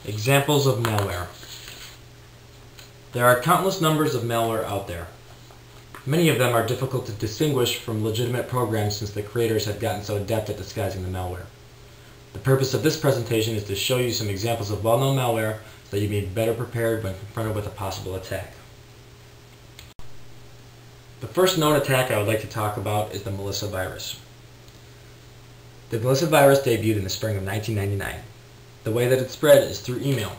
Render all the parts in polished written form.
Examples of malware. There are countless numbers of malware out there. Many of them are difficult to distinguish from legitimate programs since the creators have gotten so adept at disguising the malware. The purpose of this presentation is to show you some examples of well-known malware so that you may be better prepared when confronted with a possible attack. The first known attack I would like to talk about is the Melissa virus. The Melissa virus debuted in the spring of 1999. The way that it spread is through email.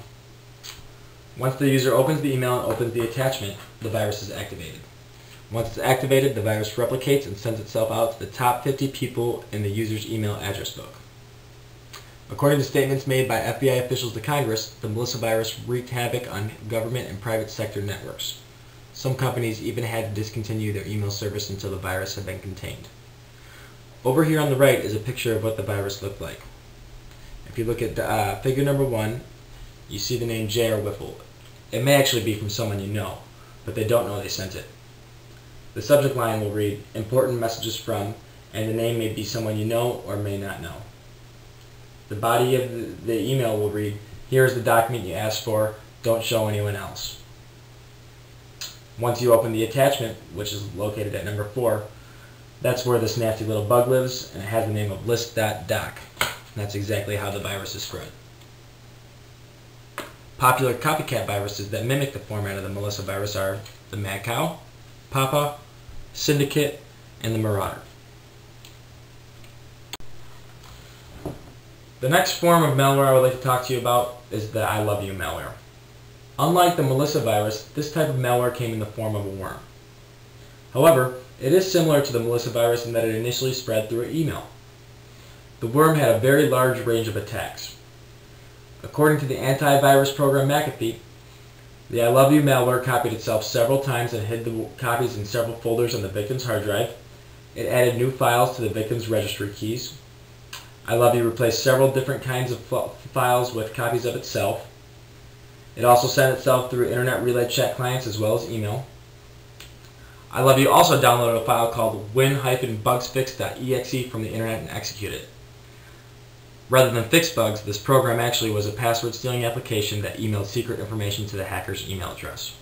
Once the user opens the email and opens the attachment, the virus is activated. Once it's activated, the virus replicates and sends itself out to the top 50 people in the user's email address book. According to statements made by FBI officials to Congress, the Melissa virus wreaked havoc on government and private sector networks. Some companies even had to discontinue their email service until the virus had been contained. Over here on the right is a picture of what the virus looked like. If you look at figure number 1, you see the name J or Whipple. It may actually be from someone you know, but they don't know they sent it. The subject line will read, "Important messages from," and the name may be someone you know or may not know. The body of the email will read, "Here is the document you asked for, don't show anyone else." Once you open the attachment, which is located at number 4, that's where this nasty little bug lives, and it has the name of list.doc. That's exactly how the virus is spread. Popular copycat viruses that mimic the format of the Melissa virus are the Mad Cow, Papa, Syndicate, and the Marauder. The next form of malware I would like to talk to you about is the I Love You malware. Unlike the Melissa virus, this type of malware came in the form of a worm. However, it is similar to the Melissa virus in that it initially spread through email. The worm had a very large range of attacks. According to the antivirus program McAfee, the I Love You malware copied itself several times and hid the copies in several folders on the victim's hard drive. It added new files to the victim's registry keys. I Love You replaced several different kinds of files with copies of itself. It also sent itself through internet relay chat clients as well as email. I Love You also downloaded a file called win-bugsfix.exe from the internet and executed it. Rather than fix bugs, this program actually was a password-stealing application that emailed secret information to the hacker's email address.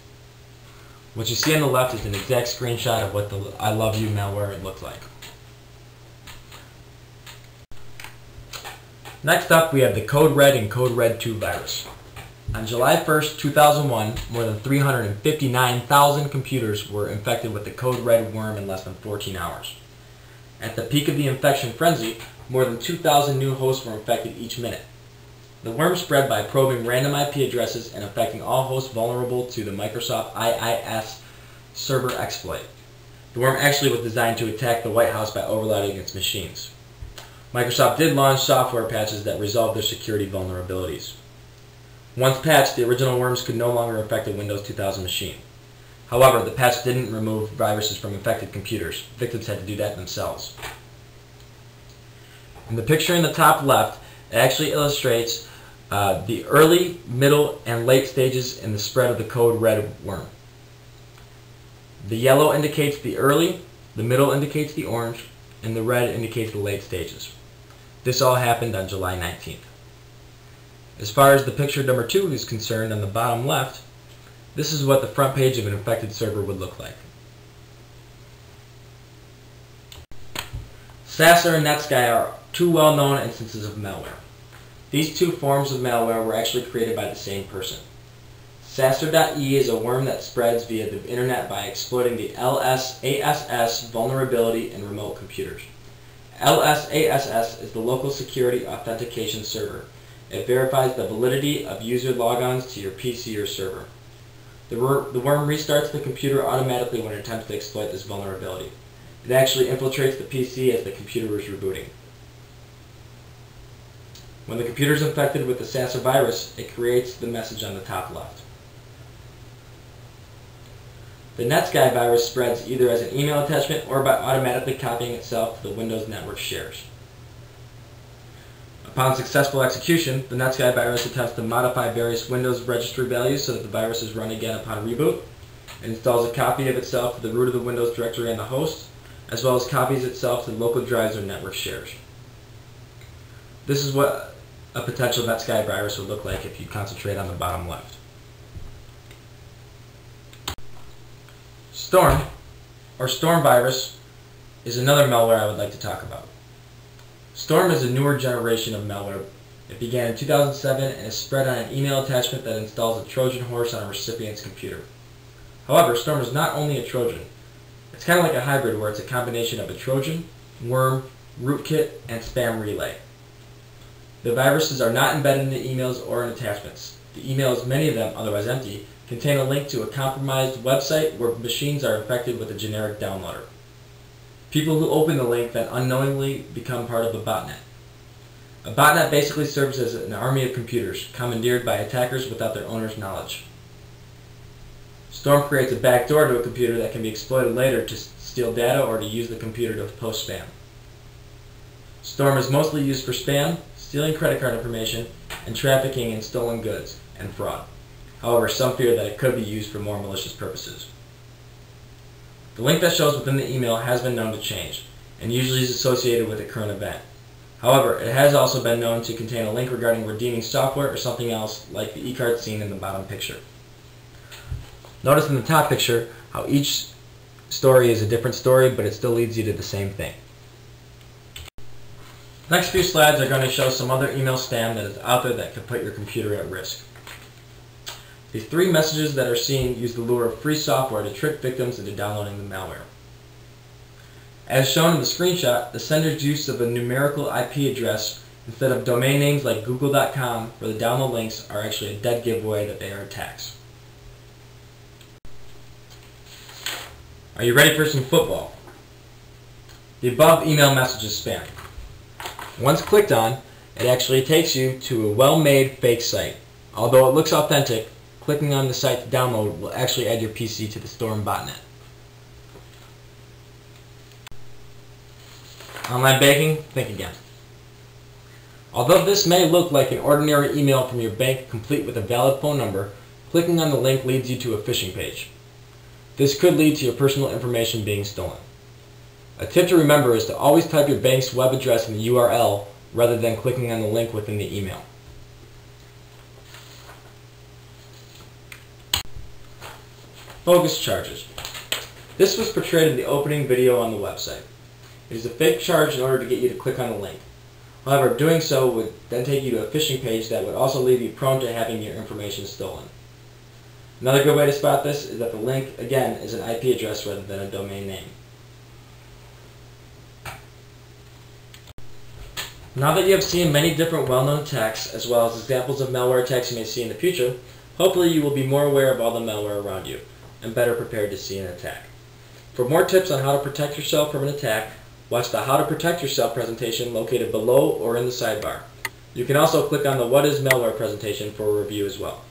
What you see on the left is an exact screenshot of what the I Love You malware looked like. Next up, we have the Code Red and Code Red 2 virus. On July 1st, 2001, more than 359,000 computers were infected with the Code Red worm in less than 14 hours. At the peak of the infection frenzy, more than 2,000 new hosts were infected each minute. The worm spread by probing random IP addresses and affecting all hosts vulnerable to the Microsoft IIS server exploit. The worm actually was designed to attack the White House by overloading its machines. Microsoft did launch software patches that resolved their security vulnerabilities. Once patched, the original worms could no longer infect a Windows 2000 machine. However, the patch didn't remove viruses from infected computers. Victims had to do that themselves. In the picture in the top left, it actually illustrates the early, middle, and late stages in the spread of the Code Red worm. The yellow indicates the early, the middle indicates the orange, and the red indicates the late stages. This all happened on July 19th. As far as the picture number 2 is concerned, on the bottom left, this is what the front page of an infected server would look like. Sasser and Netsky are two well-known instances of malware. These two forms of malware were actually created by the same person. Sasser.e is a worm that spreads via the internet by exploiting the LSASS vulnerability in remote computers. LSASS is the local security authentication server. It verifies the validity of user logons to your PC or server. The worm restarts the computer automatically when it attempts to exploit this vulnerability. It actually infiltrates the PC as the computer is rebooting. When the computer is infected with the Sasser virus, it creates the message on the top left. The Netsky virus spreads either as an email attachment or by automatically copying itself to the Windows network shares. Upon successful execution, the Netsky virus attempts to modify various Windows registry values so that the virus is run again upon reboot. It installs a copy of itself to the root of the Windows directory and the host, as well as copies itself to local drives or network shares. This is what a potential NetSky virus would look like if you concentrate on the bottom left. Storm, or Storm virus, is another malware I would like to talk about. Storm is a newer generation of malware. It began in 2007 and is spread on an email attachment that installs a Trojan horse on a recipient's computer. However, Storm is not only a Trojan. It's kind of like a hybrid where it's a combination of a Trojan, worm, rootkit, and spam relay. The viruses are not embedded into emails or in attachments. The emails, many of them otherwise empty, contain a link to a compromised website where machines are infected with a generic downloader. People who open the link then unknowingly become part of a botnet. A botnet basically serves as an army of computers, commandeered by attackers without their owner's knowledge. Storm creates a backdoor to a computer that can be exploited later to steal data or to use the computer to post spam. Storm is mostly used for spam, stealing credit card information, and trafficking in stolen goods and fraud. However, some fear that it could be used for more malicious purposes. The link that shows within the email has been known to change, and usually is associated with a current event. However, it has also been known to contain a link regarding redeeming software or something else like the e-card seen in the bottom picture. Notice in the top picture how each story is a different story, but it still leads you to the same thing. The next few slides are going to show some other email spam that is out there that could put your computer at risk. The 3 messages that are seen use the lure of free software to trick victims into downloading the malware. As shown in the screenshot, the sender's use of a numerical IP address instead of domain names like google.com for the download links are actually a dead giveaway that they are attacks. Are you ready for some football? The above email message is spam. Once clicked on, it actually takes you to a well-made fake site. Although it looks authentic, clicking on the site to download will actually add your PC to the Storm botnet. Online banking? Think again. Although this may look like an ordinary email from your bank complete with a valid phone number, clicking on the link leads you to a phishing page. This could lead to your personal information being stolen. A tip to remember is to always type your bank's web address in the URL rather than clicking on the link within the email. Bogus charges. This was portrayed in the opening video on the website. It is a fake charge in order to get you to click on the link. However, doing so would then take you to a phishing page that would also leave you prone to having your information stolen. Another good way to spot this is that the link, again, is an IP address rather than a domain name. Now that you have seen many different well-known attacks, as well as examples of malware attacks you may see in the future, hopefully you will be more aware of all the malware around you, and better prepared to see an attack. For more tips on how to protect yourself from an attack, watch the How to Protect Yourself presentation located below or in the sidebar. You can also click on the What is Malware presentation for a review as well.